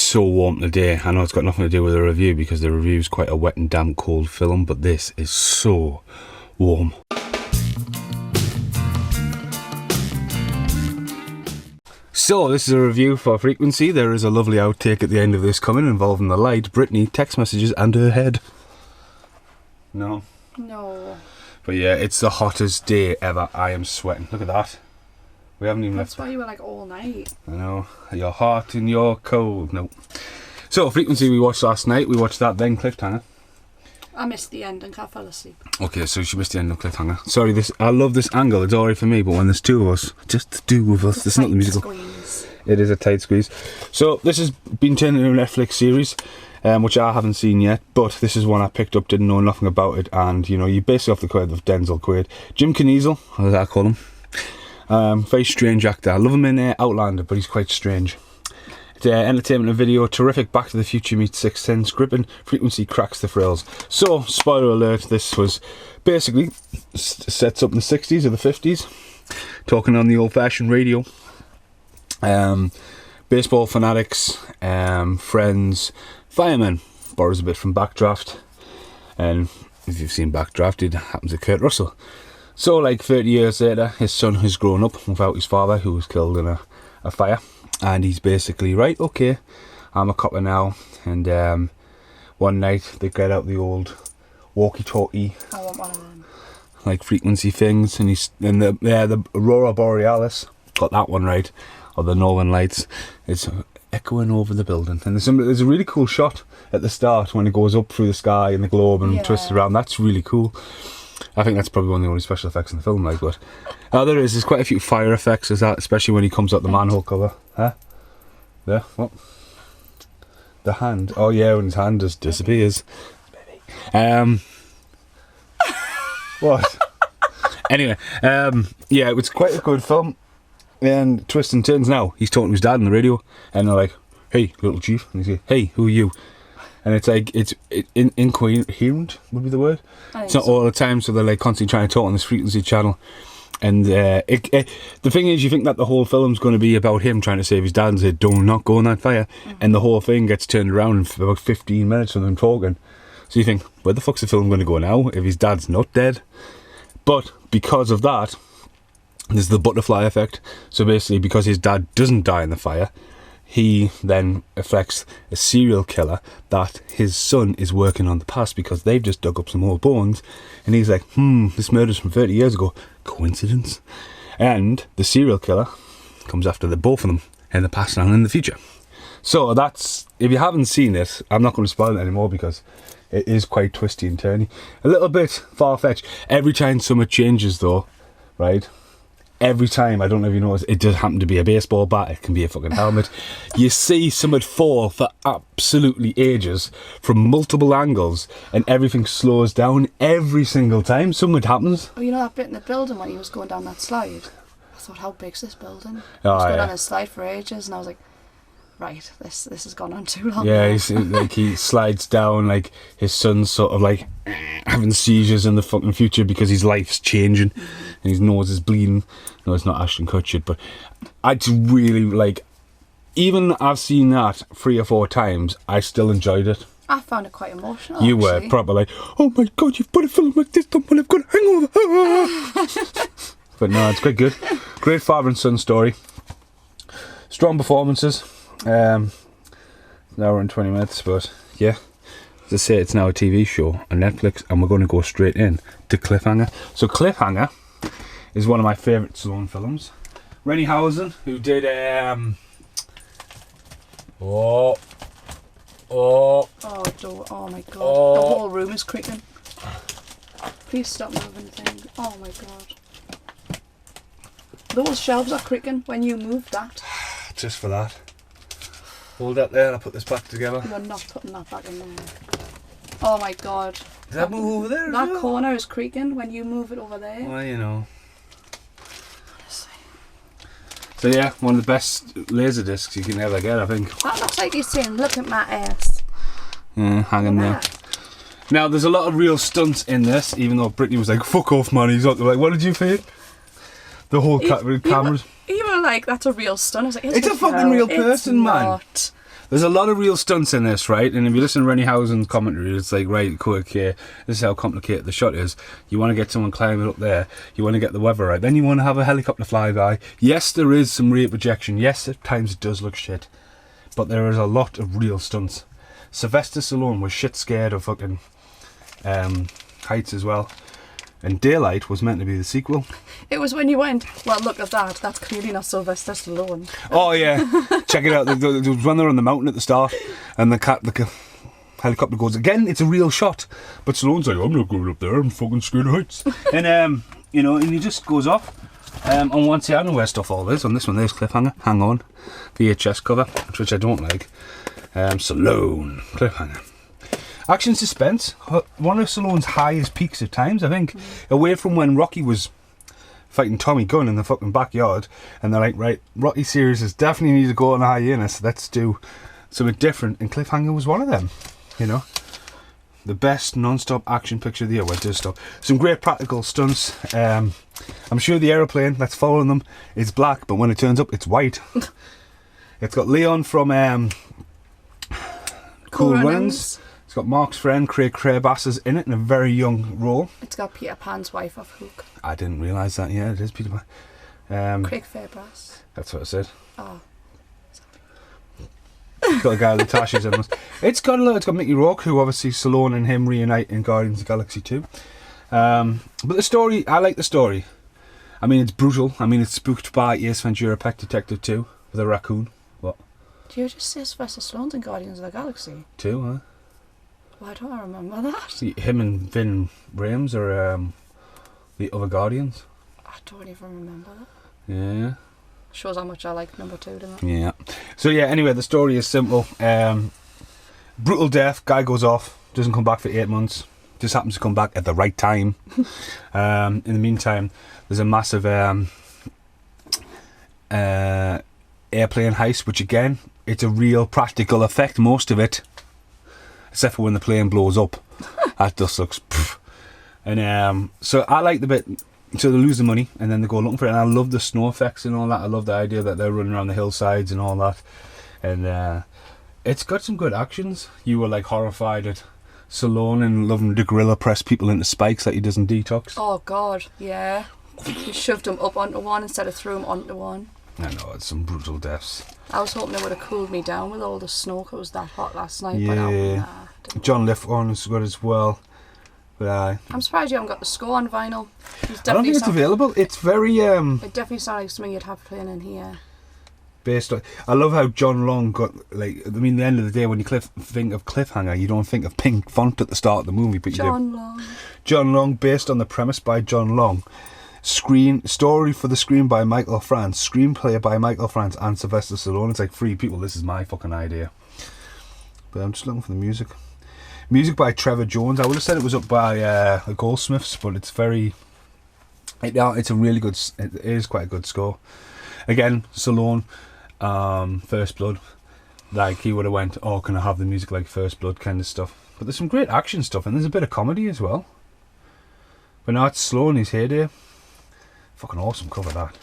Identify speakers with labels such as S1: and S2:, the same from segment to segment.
S1: so warm today. I know it's got nothing to do with the review because the review is quite a wet and damp cold film, but this is so warm. So this is a review for Frequency. There is a lovely outtake at the end of this coming involving the light, Brittany, text messages and her head. No?
S2: No.
S1: But yeah, it's the hottest day ever. I am sweating. Look at that. We haven't even
S2: That's why you were like all night.
S1: I know. You're hot and you're cold. No. So Frequency we watched last night. We watched that, then Cliffhanger.
S2: I missed the end and I fell asleep.
S1: Okay, so she missed the end of Cliffhanger. Sorry, I love this angle. It's alright for me, but when there's two of us, just the two of us, it's not the musical.
S2: Squeeze.
S1: It is a tight squeeze. So this has been turned into a Netflix series, which I haven't seen yet, but this is one I picked up, didn't know nothing about it, and you know, you basically off the credit of Denzel Quaid. Jim Caviezel, as I call him. Very strange actor. I love him in Outlander, but he's quite strange. It's entertainment and video, terrific. Back to the Future meets Sixth Sense, gripping. Frequency cracks the frills. So, spoiler alert, this was basically sets up in the 60s or the 50s, talking on the old-fashioned radio. Baseball fanatics, friends, firemen. Borrows a bit from Backdraft, and if you've seen Backdraft, it happens to Kurt Russell. So, like 30 years later, his son has grown up without his father, who was killed in a fire. And he's basically, right, okay, I'm a copper now. And one night they get out the old walkie-talkie,
S2: I want one of them.
S1: like frequency things, and the Aurora Borealis, got that one right, or the Northern Lights, it's echoing over the building. And there's a really cool shot at the start when it goes up through the sky and the globe and twists around. That's really cool. I think that's probably one of the only special effects in the film, like, but there's quite a few fire effects as that, especially when he comes out the manhole cover. Huh? There? What? The hand. Oh yeah, when his hand just disappears. What? Anyway, yeah, it was quite a good film. And twists and turns now. He's talking to his dad on the radio, and they're like, "Hey, little chief," and he's like, "Hey, who are you?" And it's like, it's incoherent would be the word. It's not all the time, so they're like constantly trying to talk on this frequency channel. And the thing is, you think that the whole film's going to be about him trying to save his dad and say, "Do not go in that fire." And the whole thing gets turned around in about 15 minutes of them talking. So you think, where the fuck's the film going to go now if his dad's not dead? But because of that, there's the butterfly effect. So basically, because his dad doesn't die in the fire, he then affects a serial killer that his son is working on the past, because they've just dug up some old bones, and he's like, this murder's from 30 years ago. Coincidence? And the serial killer comes after the both of them in the past and in the future. So that's, if you haven't seen it, I'm not going to spoil it anymore because it is quite twisty and turny. A little bit far-fetched. Every time something changes though, right? Every time, I don't know if you notice, it does happen to be a baseball bat, it can be a fucking helmet. You see something fall for absolutely ages from multiple angles, and everything slows down every single time something happens.
S2: Oh, you know that bit in the building when he was going down that slide? I thought, how big's this building?
S1: Oh,
S2: I was going down a slide for ages, and I was like, right, this has gone on too long.
S1: Yeah, he's, like, he slides down, like his son's sort of like having seizures in the fucking future because his life's changing and his nose is bleeding. No, it's not Ashton Kutcher, but I just really like, even I've seen that 3 or 4 times, I still enjoyed it.
S2: I found it quite emotional.
S1: You
S2: actually.
S1: were proper like, oh my god, you've put a film like this on when I've got a hangover. But no, it's quite good. Great father and son story. Strong performances. An hour and 20 minutes, but yeah, as I say, it's now a TV show on Netflix, and we're going to go straight in to Cliffhanger. So Cliffhanger is one of my favourite Stallone films. Rennie Hausen, who did oh
S2: my god, the whole room is creaking. Please stop moving things. Oh my god, those shelves are creaking when you move that.
S1: Just for that. Hold that there, I'll put this back together.
S2: You're not putting that back in there. Oh my god.
S1: Does that move over there?
S2: That corner is creaking when you move it over there.
S1: Well, you know.
S2: Honestly.
S1: So yeah, one of the best laser discs you can ever get, I think.
S2: That looks like you're saying, look at my ass.
S1: Yeah, hanging there. Now, there's a lot of real stunts in this, even though Brittany was like, fuck off, man. He's not like, what did you think? The whole cameras.
S2: You were like, that's a real stunt. I was like,
S1: it's a fucking real person, man. There's a lot of real stunts in this, right? And if you listen to Rennie Housen's commentary, it's like, right, quick here. This is how complicated the shot is. You want to get someone climbing up there. You want to get the weather right. Then you want to have a helicopter fly by. Yes, there is some rate projection. Yes, at times it does look shit. But there is a lot of real stunts. Sylvester Stallone was shit scared of fucking heights as well. And Daylight was meant to be the sequel.
S2: It was when you went, well, look at that. That's clearly not Sylvester Stallone.
S1: Oh, yeah. Check it out. There was when they're on the mountain at the start and the helicopter goes. Again, it's a real shot. But Stallone's like, I'm not going up there. I'm fucking scared of heights. And, you know, and he just goes off. And once I know where stuff all is. On this one, there's Cliffhanger. Hang on. VHS cover, which I don't like. Stallone. Cliffhanger. Action suspense, one of Stallone's highest peaks at times, I think. Away from when Rocky was fighting Tommy Gunn in the fucking backyard, and they're like, right, Rocky series is definitely need to go on a hiatus, let's do something different, and Cliffhanger was one of them, you know. The best non-stop action picture of the year, well, it does stop. Some great practical stunts. I'm sure the aeroplane that's following them is black, but when it turns up, it's white. It's got Leon from Cool Runnings. It's got Mark's friend Craig Crabasses in it in a very young role.
S2: It's got Peter Pan's wife off Hook.
S1: I didn't realise that. Yeah, it is Peter Pan.
S2: Craig Fairbrass.
S1: That's what I said.
S2: Oh.
S1: It's got a guy with Tasha's in it. It's got Mickey Rourke, who obviously Stallone and him reunite in Guardians of the Galaxy 2. But the story, I like the story. I mean, it's brutal. I mean, it's spooked by Ace Ventura: Pet Detective 2 with a raccoon. What?
S2: Do you just say Sylvester Stallone's in Guardians of the Galaxy?
S1: 2, huh?
S2: Why don't I remember that?
S1: See, him and Vin Rames are the other Guardians.
S2: I don't even remember that.
S1: Yeah.
S2: Shows how much I like number 2, doesn't it?
S1: Yeah. So yeah, anyway, the story is simple. Brutal death, guy goes off, doesn't come back for 8 months. Just happens to come back at the right time. In the meantime, there's a massive airplane heist, which again, it's a real practical effect, most of it. Except for when the plane blows up. That just looks pff. And so I like the bit. So they lose the money and then they go looking for it. And I love the snow effects and all that. I love the idea that they're running around the hillsides and all that. And it's got some good actions. You were like horrified at Stallone and loving to gorilla press people into spikes like he does in Detox.
S2: Oh God, yeah. He shoved them up onto one instead of threw them onto one.
S1: I know, it's some brutal deaths.
S2: I was hoping it would have cooled me down with all the snow 'cause it was that hot last night.
S1: Yeah.
S2: But
S1: John Lithgow is good as well. But
S2: I'm surprised you haven't got the score on vinyl.
S1: I don't think it's available. It's very
S2: it definitely sounds like something you'd have playing in here.
S1: Based on, I love how John Long got, like, I mean, at the end of the day, when you think of Cliffhanger, you don't think of pink font at the start of the movie, but you
S2: John
S1: do.
S2: Long.
S1: John Long, based on the premise by John Long. Story for the screen by Michael France, screenplay by Michael France and Sylvester Stallone. It's like 3 people. This is my fucking idea. But I'm just looking for the music. Music by Trevor Jones. I would have said it was up by the Goldsmiths, but it's very. It's a really good. It is quite a good score. Again, Stallone, First Blood. Like he would have went, oh, can I have the music like First Blood kind of stuff? But there's some great action stuff and there's a bit of comedy as well. But now it's Stallone, his heyday. Fucking awesome cover that.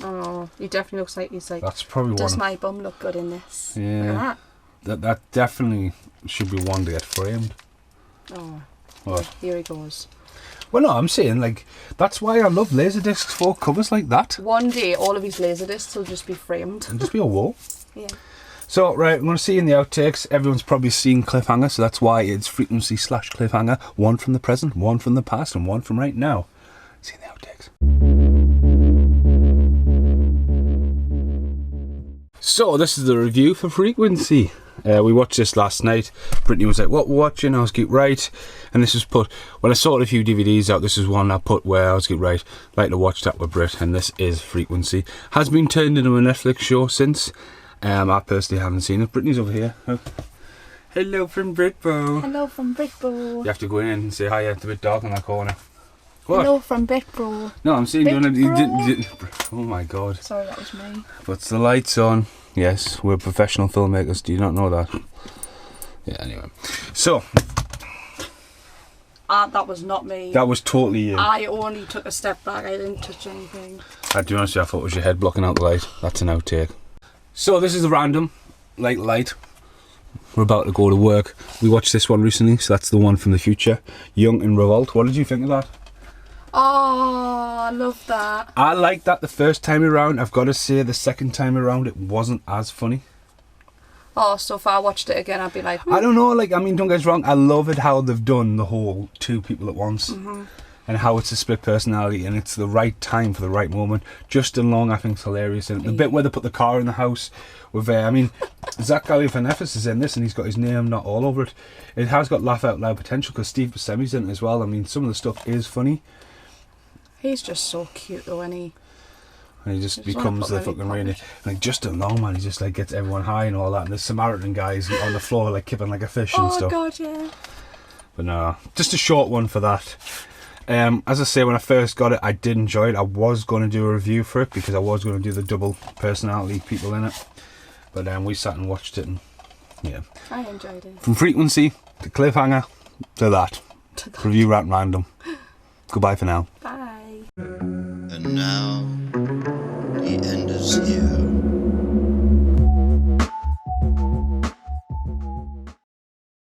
S2: Oh, he definitely looks like he's like.
S1: That's probably one.
S2: Does my bum look good in this?
S1: Yeah. That definitely should be one to get framed.
S2: Oh.
S1: What?
S2: Here he goes.
S1: Well, no, I'm saying like that's why I love Laserdiscs for covers like that.
S2: One day, all of his laserdiscs will just be framed.
S1: And just be a wall.
S2: Yeah.
S1: So right, I'm going to see in the outtakes. Everyone's probably seen Cliffhanger, so that's why it's frequency/Cliffhanger. One from the present, one from the past, and one from right now. See in the outtakes. So this is the review for Frequency. We watched this last night. Brittany was like, what we're watching? I was like, right. And this was put, when I sorted a few DVDs out, this is one I put where I was like, right, like to watch that with Brit, and this is Frequency. Has been turned into a Netflix show since. I personally haven't seen it. Brittany's over here. Oh. Hello from Britbo.
S2: Hello from Britbo.
S1: You have to go in and say hi. It's a bit dark in that corner. What?
S2: Hello from Britbo.
S1: No, I'm saying you didn't. Oh my God.
S2: Sorry, that was me.
S1: Puts the lights on. Yes, we're professional filmmakers. Do you not know that? Yeah, anyway. So.
S2: That was not me.
S1: That was totally you.
S2: I only took a step back. I didn't touch anything.
S1: To be honest with you, I thought it was your head blocking out the light. That's an outtake. So this is a random, like, light. we're about to go to work. We watched this one recently, so that's the one from the future. Young in Revolt. What did you think of that?
S2: Oh, I love that.
S1: I liked that the first time around. I've got to say the second time around it wasn't as funny.
S2: Oh, so if I watched it again, I'd be like,
S1: I don't know, like, I mean, don't get us wrong, I love it how they've done the whole two people at once. And how it's a split personality and it's the right time for the right moment. Justin Long, I think, is hilarious. And the bit where they put the car in the house with, I mean, Zach Galifianakis is in this and he's got his name not all over it. It has got laugh out loud potential because Steve Buscemi's in it as well. I mean, some of the stuff is funny.
S2: he's just so cute though, and he
S1: just becomes the fucking really, like, Justin Long, man, he just like gets everyone high and all that. And there's Samaritan guys on the floor like kipping like a fish and stuff.
S2: Oh god, yeah.
S1: But no, just a short one for that. As I say, when I first got it, I did enjoy it. I was going to do a review for it because I was going to do the double personality people in it. But we sat and watched it and, yeah.
S2: I enjoyed it.
S1: From Frequency to Cliffhanger to that. Review Rant Random. Goodbye for now.
S2: Bye.
S3: And now, the end is here.